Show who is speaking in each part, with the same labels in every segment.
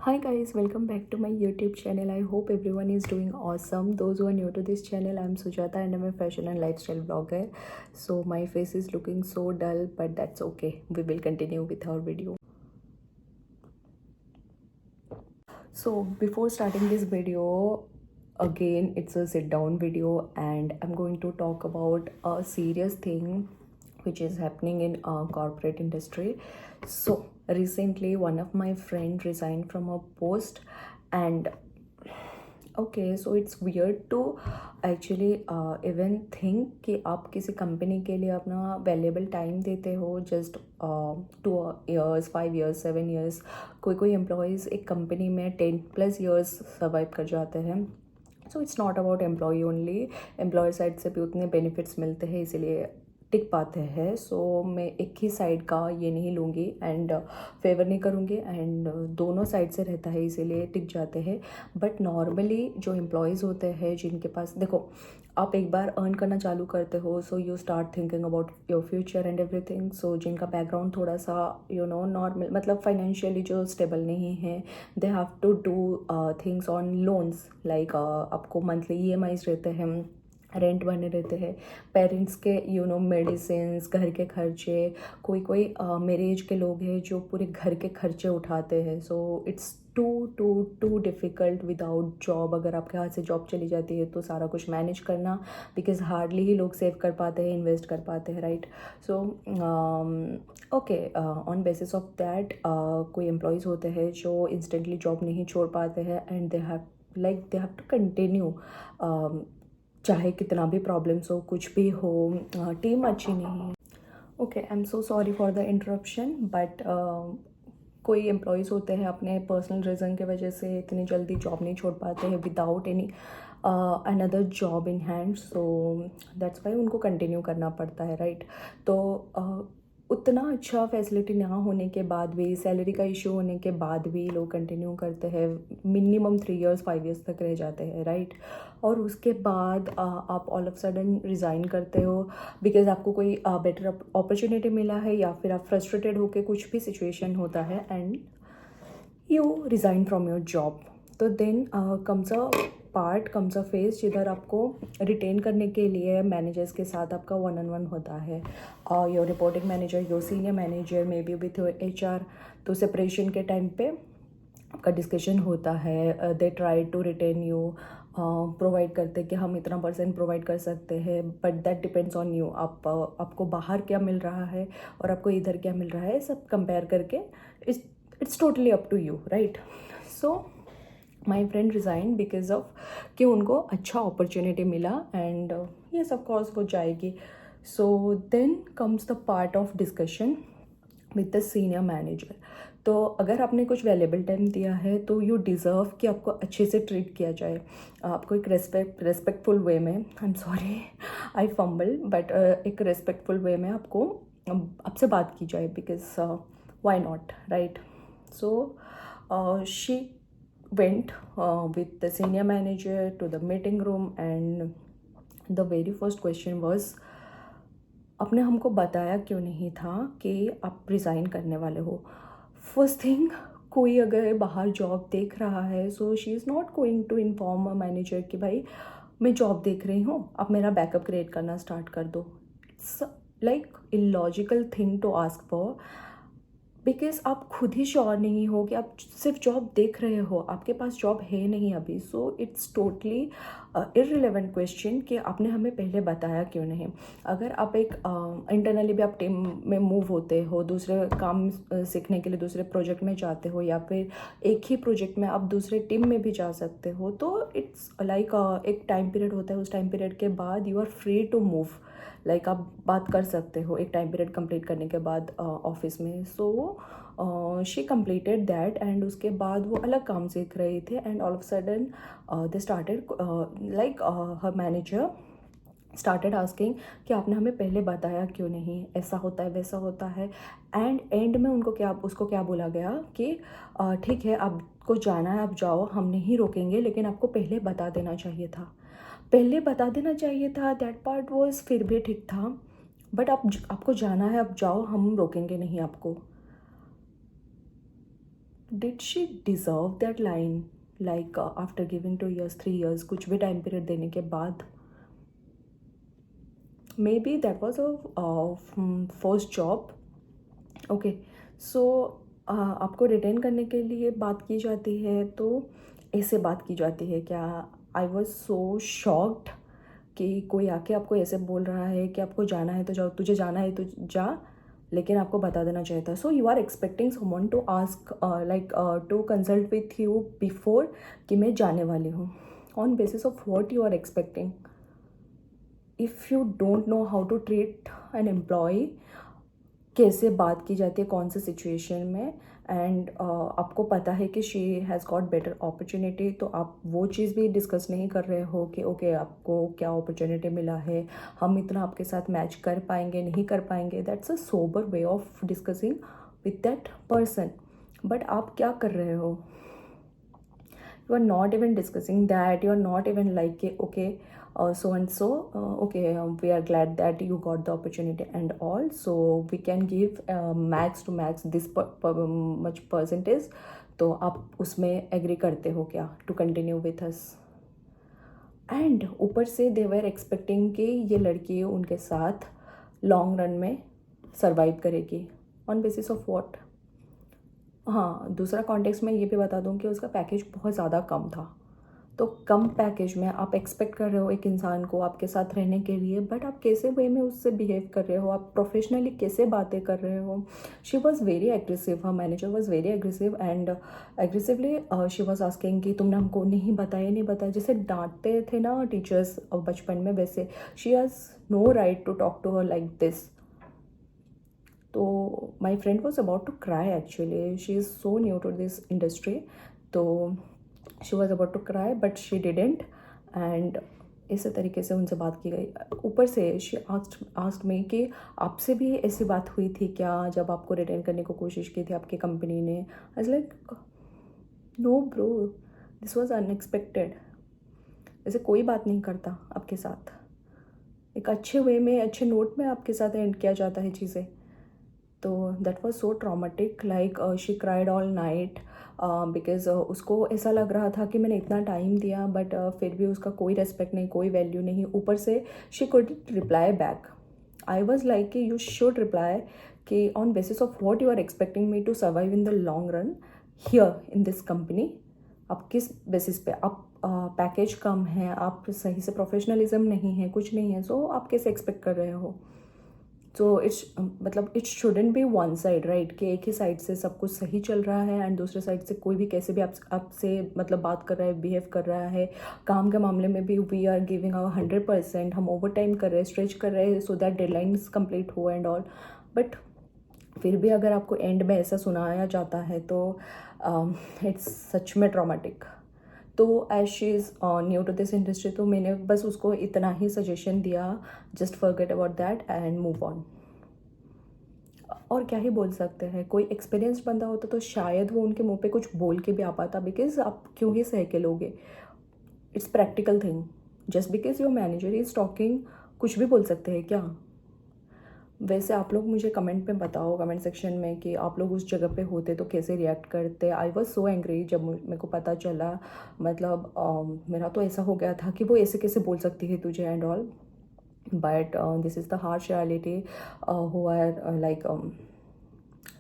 Speaker 1: Hi guys, welcome back to my YouTube channel. I hope everyone is doing awesome. Those who are new to this channel, I'm Sujata and I'm a fashion and lifestyle blogger. So my face is looking so dull, but that's okay. We will continue with our video. So before starting this video, again it's a sit down video and I'm going to talk about a serious thing which is happening in corporate industry. So recently one of my friend resigned from a post, and okay so it's weird to actually even think कि आप किसी company के लिए अपना valuable time देते हो just 2 years 5 years 7 years. कोई employees एक कंपनी में 10+ years सर्वाइव कर जाते हैं. So it's not about employee only, employer side से भी उतने बेनिफिट्स मिलते हैं इसीलिए टिक पाते हैं. सो मैं एक ही साइड का ये नहीं लूँगी एंड फेवर नहीं करूँगी, एंड दोनों साइड से रहता है इसीलिए टिक जाते हैं. बट नॉर्मली जो एम्प्लॉयज़ होते हैं जिनके पास, देखो आप एक बार अर्न करना चालू करते हो so you start thinking about your future and everything. So जिनका बैकग्राउंड थोड़ा सा नॉर्मल, मतलब फाइनेंशियली जो स्टेबल नहीं है, they have to do things on loans. Like आपको मंथली EMIs रहते हैं, रेंट बने रहते हैं, पेरेंट्स के मेडिसिन्स, घर के खर्चे. कोई मेरे एज के लोग हैं जो पूरे घर के खर्चे उठाते हैं. So it's too difficult without job. अगर आपके हाथ से जॉब चली जाती है तो सारा कुछ मैनेज करना, बिकॉज हार्डली ही लोग सेव कर पाते हैं, इन्वेस्ट कर पाते हैं, right. So okay, on basis of that कोई एम्प्लॉयज़ होते हैं जो इंस्टेंटली जॉब नहीं छोड़ पाते हैं and they have to continue, चाहे कितना भी प्रॉब्लम्स हो, कुछ भी हो, टीम अच्छी नहीं है. Okay, I am so sorry for the interruption, but कोई एम्प्लॉयज़ होते हैं अपने पर्सनल रीज़न के वजह से इतनी जल्दी जॉब नहीं छोड़ पाते हैं without any another job in hand. So that's why उनको कंटिन्यू करना पड़ता है, राइट. तो उतना अच्छा फैसिलिटी ना होने के बाद भी, सैलरी का इशू होने के बाद भी लोग कंटिन्यू करते हैं. मिनिमम 3 years 5 years तक रह जाते हैं, राइट. और उसके बाद आप ऑल ऑफ सडन रिज़ाइन करते हो बिकॉज आपको कोई बेटर अपॉर्चुनिटी मिला है, या फिर आप फ्रस्ट्रेटेड होकर कुछ भी सिचुएशन होता है and you resign from your job. तो देन कम्स अ फेज जिधर आपको रिटेन करने के लिए मैनेजर्स के साथ आपका 1-on-1 होता है. Your reporting manager, your senior manager, may be with your HR. तो सेपरेशन के टाइम पे आपका डिस्कशन होता है. They try to retain you, provide करते कि हम इतना % प्रोवाइड कर सकते हैं, but that depends on you. आपको बाहर क्या मिल रहा है और आपको इधर क्या मिल रहा है, सब कंपेयर करके it's totally up to you, right. So my friend resign because of कि उनको अच्छा अपॉर्चुनिटी मिला एंड येस ऑफ कोर्स वो जाएगी. So then comes the part of discussion with the senior manager. तो अगर आपने कुछ वैल्यूएबल टाइम दिया है तो यू डिज़र्व कि आपको अच्छे से ट्रीट किया जाए, आपको एक रेस्पेक्टफुल वे में, I am sorry I fumble, but एक रेस्पेक्टफुल वे में आपको आपसे बात की जाए, because why not, right. So she went with the senior manager to the meeting room, and the very first question was, आपने हमको बताया क्यों नहीं था कि आप रिज़ाइन करने वाले हो. फर्स्ट थिंग, कोई अगर बाहर जॉब देख रहा है so she is not going to inform a manager कि भाई मैं जॉब देख रही हूँ, आप मेरा बैकअप क्रिएट करना स्टार्ट कर दो. It's like illogical thing to ask for, because आप खुद ही श्योर नहीं हो कि आप सिर्फ जॉब देख रहे हो, आपके पास जॉब है नहीं अभी. So it's totally irrelevant question कि आपने हमें पहले बताया क्यों नहीं. अगर आप एक इंटरनली भी आप टीम में मूव होते हो, दूसरे काम सीखने के लिए दूसरे प्रोजेक्ट में जाते हो, या फिर एक ही प्रोजेक्ट में आप दूसरे टीम में भी जा सकते हो, तो इट्स लाइक एक टाइम पीरियड होता है. उस टाइम पीरियड के बाद you are free to move, like आप बात कर सकते हो एक टाइम पीरियड कंप्लीट करने के बाद ऑफिस में. So she completed that and उसके बाद वो अलग काम सीख रहे थे and all of sudden they started like her manager started asking कि आपने हमें पहले बताया क्यों नहीं, ऐसा होता है वैसा होता है. एंड एंड में उसको क्या बोला गया कि ठीक है आपको जाना है आप जाओ, हम नहीं रोकेंगे, लेकिन आपको पहले बता देना चाहिए था. पहले बता देना चाहिए था, दैट पार्ट वॉज फिर भी ठीक था, बट आपको जाना है आप जाओ, हम रोकेंगे नहीं आपको. Did she deserve that line, like after giving 2 years 3 years कुछ भी टाइम पीरियड देने के बाद? Maybe that was a first job. Okay, so आपको रिटेन करने के लिए बात की जाती है तो ऐसे बात की जाती है क्या? आई वॉज सो शॉक्ड कि कोई आके आपको ऐसे बोल रहा है कि आपको जाना है तो जाओ, तुझे जाना है तो जा, लेकिन आपको बता देना चाहिए था। So you are expecting someone to ask like to consult with you before कि मैं जाने वाली हूँ। On basis of what you are expecting? If you don't know how to treat an employee, कैसे बात की जाती है कौन से सिचुएशन में, एंड आपको पता है कि she has got better opportunity, तो आप वो चीज़ भी डिस्कस नहीं कर रहे हो कि ओके आपको क्या अपॉर्चुनिटी मिला है, हम इतना आपके साथ मैच कर पाएंगे नहीं कर पाएंगे। That's a sober way of discussing with that person. But आप क्या कर रहे हो? You are not even discussing that. You are not even like okay, so and so, okay, we are glad that you got the opportunity and all, so we can give max to max this much percentage, तो आप उसमें agree करते हो क्या to continue with us? And ऊपर से दे were expecting कि ये लड़की उनके साथ लॉन्ग रन में सर्वाइव करेगी। On basis of what? हाँ, दूसरा कॉन्टेक्स्ट में ये भी बता दूँ कि उसका पैकेज बहुत ज़्यादा कम था। तो कम पैकेज में आप एक्सपेक्ट कर रहे हो एक इंसान को आपके साथ रहने के लिए, बट आप कैसे वे में उससे बिहेव कर रहे हो, आप प्रोफेशनली कैसे बातें कर रहे हो? She was very aggressive, her manager was very aggressive, and aggressively she was asking कि तुमने हमको नहीं बताया नहीं बताया, जैसे डांटते थे ना टीचर्स बचपन में, वैसे she has no right to talk to her like this. तो my friend was about to cry actually, she is so new to this industry, तो she was about to cry but she didn't, and इस तरीके से उनसे बात की गई। ऊपर से शी आस्क्ड मी कि आपसे भी ऐसी बात हुई थी क्या जब आपको रिटेन करने को कोशिश की थी आपकी कंपनी ने? I was like no bro, this was unexpected. ऐसे कोई बात नहीं करता आपके साथ, एक अच्छे वे में अच्छे नोट में आपके साथ एंड किया जाता है चीज़ें। तो that was so traumatic, like she cried all night because उसको ऐसा लग रहा था कि मैंने इतना टाइम दिया बट फिर भी उसका कोई रेस्पेक्ट नहीं, कोई वैल्यू नहीं। ऊपर से she could reply back. I was like कि यू शुड रिप्लाई कि on basis of what you are expecting me to survive in the long run here in this company. आप किस बेसिस पे, आप पैकेज कम है, आप सही से प्रोफेशनलिज्म नहीं है, कुछ नहीं है, सो आप कैसे एक्सपेक्ट कर रहे हो? सो इट्स मतलब it shouldn't be one side right, कि एक ही साइड से सब कुछ सही चल रहा है एंड दूसरे साइड से कोई भी कैसे भी आपसे मतलब बात कर रहा है, बिहेव कर रहा है। काम के मामले में भी वी आर गिविंग आवर 100%, हम ओवर टाइम कर रहे हैं, स्ट्रेच कर रहे हैं सो दैट डेडलाइंस कंप्लीट हो एंड ऑल, बट फिर भी अगर आपको एंड में ऐसा सुनाया जाता है तो इट्स सच में ट्रॉमेटिक। तो as she is new to this industry, तो मैंने बस उसको इतना ही सजेशन दिया, just forget about that and move on. और क्या ही बोल सकते हैं, कोई एक्सपीरियंस बंदा होता तो शायद वो उनके मुंह पे कुछ बोल के भी आ पाता, बिकॉज आप क्यों ही सह के लोगे? It's practical thing, just because your manager is talking, कुछ भी बोल सकते हैं क्या? वैसे आप लोग मुझे कमेंट में बताओ, कमेंट सेक्शन में, कि आप लोग उस जगह पे होते तो कैसे रिएक्ट करते। आई वॉज सो एंग्री जब मेरे को पता चला, मतलब मेरा तो ऐसा हो गया था कि वो ऐसे कैसे बोल सकती है तुझे and all, but this is the harsh reality who are like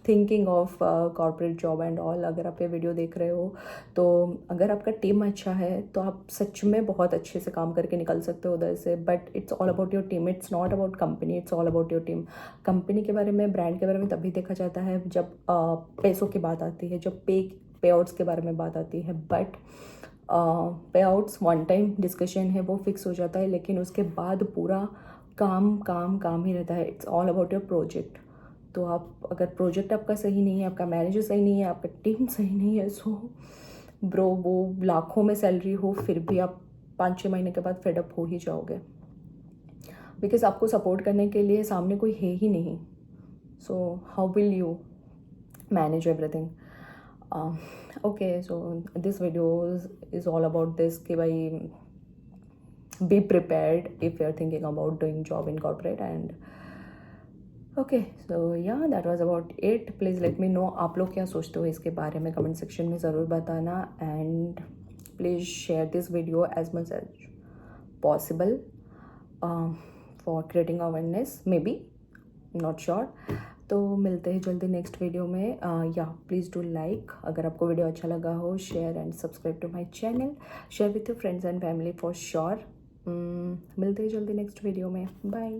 Speaker 1: thinking of corporate job and all. अगर आप ये वीडियो देख रहे हो तो अगर आपका टीम अच्छा है तो आप सच में बहुत अच्छे से काम करके निकल सकते हो उधर से, but it's all about your team, it's not about company, it's all about your team. Company के बारे में, ब्रांड के बारे में तभी देखा जाता है जब पैसों की बात आती है, जब पे आउट्स के बारे में बात आती है, बट पे आउट्स वन टाइम डिस्कशन है, वो फिक्स हो जाता है, लेकिन उसके बाद पूरा काम काम काम ही रहता है। It's all about your project. तो आप अगर प्रोजेक्ट आपका सही नहीं है, आपका मैनेजर सही नहीं है, आपका टीम सही नहीं है, सो ब्रो वो लाखों में सैलरी हो फिर भी आप 5-6 महीने के बाद फेडअप हो ही जाओगे, बिकॉज आपको सपोर्ट करने के लिए सामने कोई है ही नहीं। So how will you manage everything? Okay, so this video is all about this कि भाई be prepared if you're thinking about doing job in corporate, and okay so या that was about it. Please let me know आप लोग क्या सोचते हो इसके बारे में कमेंट सेक्शन में ज़रूर बताना. And please share this video as much as possible for creating awareness, may be, not sure. तो मिलते हैं जल्दी नेक्स्ट वीडियो में. या प्लीज़ डू लाइक अगर आपको वीडियो अच्छा लगा हो, share and subscribe to my channel, share with your friends and family for sure. मिलते हैं जल्दी नेक्स्ट वीडियो में. बाय.